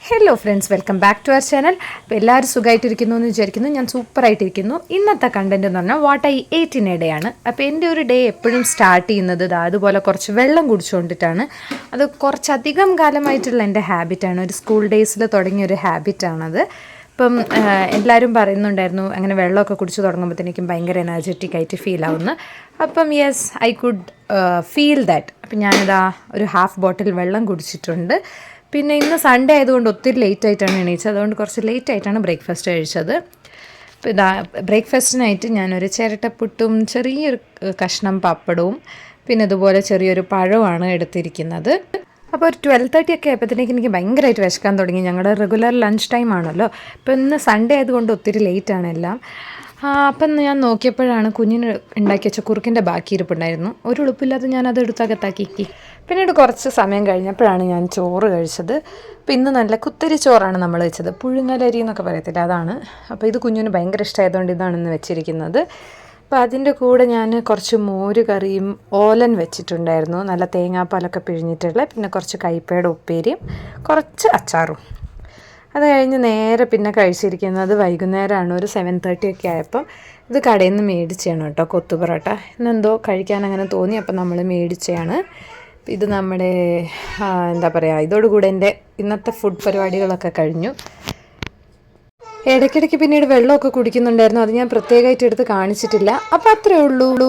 Hello friends, welcome back to our channel. അപ്പോൾ എല്ലാവരും സുഖമായിട്ടിരിക്കുന്നു എന്ന് വിചാരിക്കുന്നു. ഞാൻ സൂപ്പറായിട്ടിരിക്കുന്നു. ഇന്നത്തെ കണ്ടൻറ്റ് എന്ന് പറഞ്ഞാൽ വാട്ട് ഐ ഏറ്റ് ഇൻ എ ഡേ ആണ്. അപ്പോൾ എൻ്റെ ഒരു ഡേ എപ്പോഴും സ്റ്റാർട്ട് ചെയ്യുന്നത് അതുപോലെ കുറച്ച് വെള്ളം കുടിച്ചുകൊണ്ടിട്ടാണ്. അത് കുറച്ചധികം കാലമായിട്ടുള്ള എൻ്റെ ഹാബിറ്റാണ്. ഒരു സ്കൂൾ ഡേയ്സിൽ തുടങ്ങിയൊരു ഹാബിറ്റാണത്. ഇപ്പം എല്ലാവരും പറയുന്നുണ്ടായിരുന്നു അങ്ങനെ വെള്ളമൊക്കെ കുടിച്ച് തുടങ്ങുമ്പോഴത്തേക്കും ഭയങ്കര എനർജറ്റിക് ആയിട്ട് ഫീൽ ആവുന്നു. അപ്പം yes, I could feel that. അപ്പം ഞാനിതാ ഒരു ഹാഫ് ബോട്ടിൽ വെള്ളം കുടിച്ചിട്ടുണ്ട്. പിന്നെ ഇന്ന് സൺഡേ ആയതുകൊണ്ട് ഒത്തിരി ലേറ്റ് ആയിട്ടാണ് എണീച്ചത്. അതുകൊണ്ട് കുറച്ച് ലേറ്റ് ആയിട്ടാണ് ബ്രേക്ക്ഫാസ്റ്റ് കഴിച്ചത്. അപ്പോൾ ഇതാ ബ്രേക്ക്ഫാസ്റ്റിനായിട്ട് ഞാനൊരു ചിരട്ടപ്പുട്ടും ചെറിയൊരു കഷ്ണം പപ്പടവും പിന്നെ ഇതുപോലെ ചെറിയൊരു പഴമാണ് എടുത്തിരിക്കുന്നത്. അപ്പോൾ ഒരു 12:30 ഒക്കെ ആയപ്പോഴത്തേക്ക് എനിക്ക് ഭയങ്കരമായിട്ട് വിശക്കാൻ തുടങ്ങി. ഞങ്ങളുടെ റെഗുലർ ലഞ്ച് ടൈം ആണല്ലോ. അപ്പോൾ ഇന്ന് സൺഡേ ആയതുകൊണ്ട് ഒത്തിരി ലേറ്റാണ് എല്ലാം. അപ്പം ഞാൻ നോക്കിയപ്പോഴാണ് കുഞ്ഞിന് ഉണ്ടാക്കി വെച്ച കുറുക്കിൻ്റെ ബാക്കി ഇരിപ്പുണ്ടായിരുന്നു. ഒരു ഉളുപ്പില്ലാതെ ഞാനത് എടുത്തകത്താക്കി. പിന്നീട് കുറച്ച് സമയം കഴിഞ്ഞപ്പോഴാണ് ഞാൻ ചോറ് കഴിച്ചത്. അപ്പോൾ ഇന്ന് നല്ല കുത്തരി ചോറാണ് നമ്മൾ വെച്ചത്. പുഴുങ്ങലരി എന്നൊക്കെ പറയത്തില്ല, അതാണ്. അപ്പോൾ ഇത് കുഞ്ഞിന് ഭയങ്കര ഇഷ്ടമായതുകൊണ്ട് ഇതാണ് ഇന്ന് വെച്ചിരിക്കുന്നത്. അപ്പോൾ അതിൻ്റെ കൂടെ ഞാൻ കുറച്ച് മോര് കറിയും ഓലൻ വെച്ചിട്ടുണ്ടായിരുന്നു, നല്ല തേങ്ങാപ്പാലൊക്കെ പിഴിഞ്ഞിട്ടുള്ള. പിന്നെ കുറച്ച് കൈപ്പയുടെ ഉപ്പേരിയും കുറച്ച് അച്ചാറും. അത് കഴിഞ്ഞ് നേരെ പിന്നെ കഴിച്ചിരിക്കുന്നത് വൈകുന്നേരമാണ്. ഒരു 7:30 ഒക്കെ ആയപ്പം ഇത് കടയിൽ നിന്ന് മേടിച്ചാണ് കേട്ടോ, കൊത്തു പൊറോട്ട. ഇന്നെന്തോ കഴിക്കാൻ അങ്ങനെ തോന്നി, അപ്പം നമ്മൾ മേടിച്ചതാണ്. ഇത് നമ്മുടെ എന്താ പറയുക, ഇതോടുകൂടെ എൻ്റെ ഇന്നത്തെ ഫുഡ് പരിപാടികളൊക്കെ കഴിഞ്ഞു. ഇടയ്ക്കിടയ്ക്ക് പിന്നീട് വെള്ളമൊക്കെ കുടിക്കുന്നുണ്ടായിരുന്നു. അത് ഞാൻ പ്രത്യേകമായിട്ട് എടുത്ത് കാണിച്ചിട്ടില്ല. അപ്പോൾ അത്രയേ ഉള്ളൂ.